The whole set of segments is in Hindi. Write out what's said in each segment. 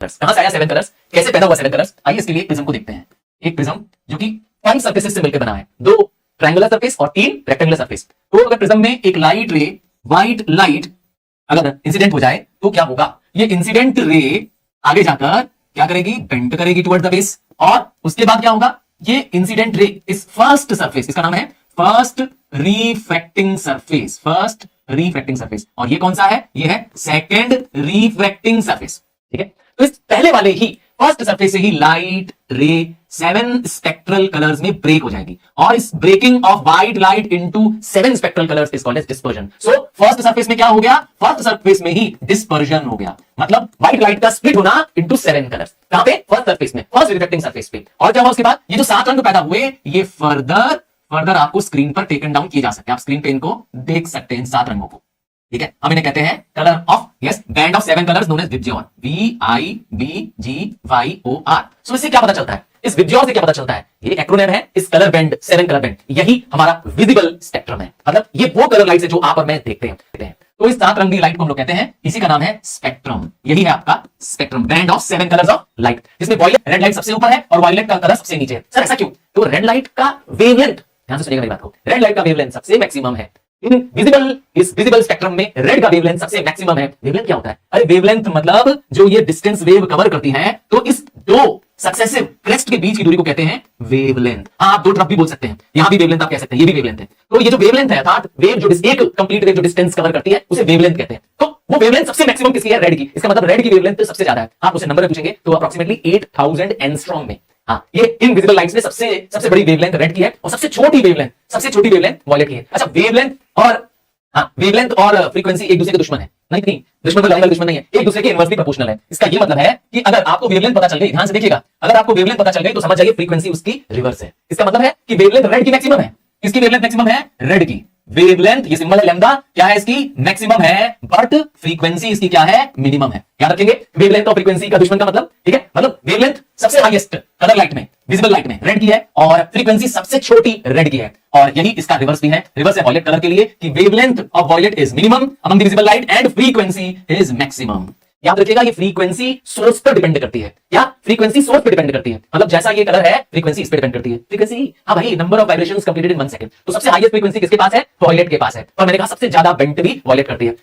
कलर्स। कहां से आया 7 कलर्स, कैसे पैदा हुआ 7 कलर्स, आइए इसके लिए प्रिज्म को देखते हैं। एक प्रिज्म जो कि 5 सरफेसेस से मिलकर बना है, 2 ट्रायंगुलर सरफेस और 3 रेक्टेंगुलर सरफेस। तो अगर प्रिज्म में एक लाइट रे, व्हाइट लाइट अगर इंसिडेंट हो जाए तो क्या होगा, ये इंसिडेंट रे आगे जाकर क्या करेगी, बेंड करेगी टुवर्ड द बेस, और उसके बाद क्या होगा, ये इंसिडेंट रे इस फर्स्ट सरफेस, इसका नाम है first refracting surface, first refracting surface, और ये कौन सा है, ये है सेकंड रिफ्रैक्टिंग सरफेस। ठीक है, तो इस पहले वाले ही फर्स्ट सरफेस से ही लाइट रे 7 स्पेक्ट्रल कलर्स में ब्रेक हो जाएगी, और इस breaking of white light into 7 spectral colours is called as dispersion. So first surface में क्या हो गया, फर्स्ट सरफेस में ही डिस्पर्जन हो गया, मतलब व्हाइट लाइट का स्प्लिट होना इनटू 7 कलर्स। कहां पे, फर्स्ट सरफेस में, फर्स्ट रिफ्लेक्टिंग सरफेस पे। और क्या हुआ उसके बाद, ये जो 7 रंग पैदा हुए, ये फर्दर आपको स्क्रीन पर टेकन डाउन किए जा सकते हैं, आप स्क्रीन पे इनको देख सकते हैं इन 7 रंगों को। ठीक है, हम इन्हें कहते हैं colour of, yes, band of 7 colours known as VIBGYOR, VIBGYOR। सो इससे क्या पता चलता है, इस विबजियोर से क्या पता चलता है, ये एक्रोनिम है, इस कलर बैंड 7 कलर बैंड, यही हमारा विजिबल स्पेक्ट्रम है, मतलब ये वो कलर लाइट है जो आप और मैं देखते हैं। तो इस 7 रंगी लाइट को हम लोग कहते हैं, इसी का नाम है स्पेक्ट्रम, यही है आपका spectrum, band of 7 colours of light, जिसमें वॉयलेट रेड लाइट सबसे ऊपर है और वॉयलेट का कलर सबसे नीचे है। सर ऐसा क्यों, तो रेड लाइट का वेवलेंथ, ध्यान से सुनिएगा मेरी बात को, रेड लाइट का वेवलेंथ सबसे मैक्सिमम है इन विजिबल, इस विजिबल स्पेक्ट्रम में रेड का वेवलेंथ सबसे मैक्सिमम है। वेवलेंथ क्या होता है, अरे वेवलेंथ मतलब जो ये डिस्टेंस वेव कवर करती है, तो इस 2 सक्सेसिव क्रेस्ट के बीच की दूरी को कहते हैं वेवलेंथ। हाँ, आप 2 तरफ भी बोल सकते हैं, यहां भी वेवलेंथ आप कह सकते हैं, ये भी वेवलेंथ है। तो ये जो वेवलेंथ है, अर्थात वेव जो एक कंप्लीट वेव जो डिस्टेंस कवर करती है, उसे वेवलेंथ कहते हैं। तो वो वेवलेंथ सबसे मैक्सिमम किसकी है, रेड की, इसका मतलब रेड की वेवलेंथ सबसे ज्यादा है। आप उसे नंबर पूछेंगे तो अप्रोक्सीमेटली 8000 एंगस्ट्रॉम में। हाँ, ये इनविजिबल लाइट्स में सबसे बड़ी वेवलेंथ रेड की है, और सबसे छोटी वेवलेंथ वॉयलेट की है। अच्छा, वेवलेंथ और वेवलेंथ और फ्रीक्वेंसी एक दूसरे के दुश्मन है, नहीं दुश्मन मतलब दुश्मन नहीं है, एक दूसरे के इनवर्सली प्रोपोर्शनल है। इसका ये मतलब है कि अगर आपको वेवलेंथ पता चल गई, ध्यान से देखिएगा, अगर आपको वेवलेंथ पता चल गई तो समझ जाइए फ्रीक्वेंसी उसकी रिवर्स है। इसका मतलब है कि वेवलेंथ रेड की मैक्सिमम है, किसकी वेवलेंथ मैक्सिमम है, रेड की वेवलेंथ, ये सिंबल है लैम्डा, क्या है इसकी मैक्सिमम है, बट फ्रीक्वेंसी इसकी क्या है, मिनिमम है। याद रखेंगे, वेवलेंथ और फ्रीक्वेंसी का दुश्मन का मतलब, ठीक है, मतलब वेवलेंथ सबसे हाईएस्ट कलर लाइट में, विजिबल लाइट में रेड की है, और फ्रीक्वेंसी सबसे छोटी रेड की है, और यही इसका रिवर्स भी है। रिवर्स है वॉयलेट कलर के लिए कि wavelength of violet is minimum among the visible light and frequency is maximum. याद रखिएगा, ये फ्रीक्वेंसी सोर्स पर डिपेंड करती है, या फ्रीक्वेंसी सोर्स पर डिपेंड करती है, मतलब जैसा ये कलर है फ्रीक्वेंसी इस पर डिपेंड करती है। फ्रीक्वेंसी, हाँ भाई, number of vibrations completed in 1 second, तो सबसे हाईएस्ट फ्रीक्वेंसी किसके पास है, वॉयलेट के पास है, और मैंने कहा सबसे ज्यादा बेंट भी वॉयलेट करती है।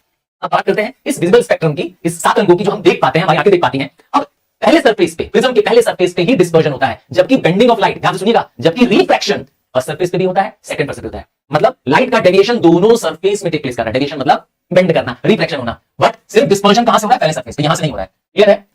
अब बात करते हैं इस विजिबल स्पेक्ट्रम की, इस 7 रंगों की जो हम देख पाते हैं, हमारी आंखें देख पाती हैं। अब पहले सरफेस पे, प्रिज्म के पहले सरफेस पे ही डिस्पर्जन होता है, जबकि बेंडिंग ऑफ लाइट, ध्यान से सुनिएगा, जबकि रिफ्रैक्शन फर्स्ट सरफेस पे भी होता है, सेकंड सरफेस पे होता है, मतलब लाइट का डेविएशन दोनों सरफेस में टेक प्लेस कर रहा है। डेविएशन मतलब बेंड करना, रिफ्लेक्शन होना, बट सिर्फ डिस्पर्जन कहां से हो रहा है, पहले सरफेस पे, यहां से नहीं हो रहा है। क्लियर है,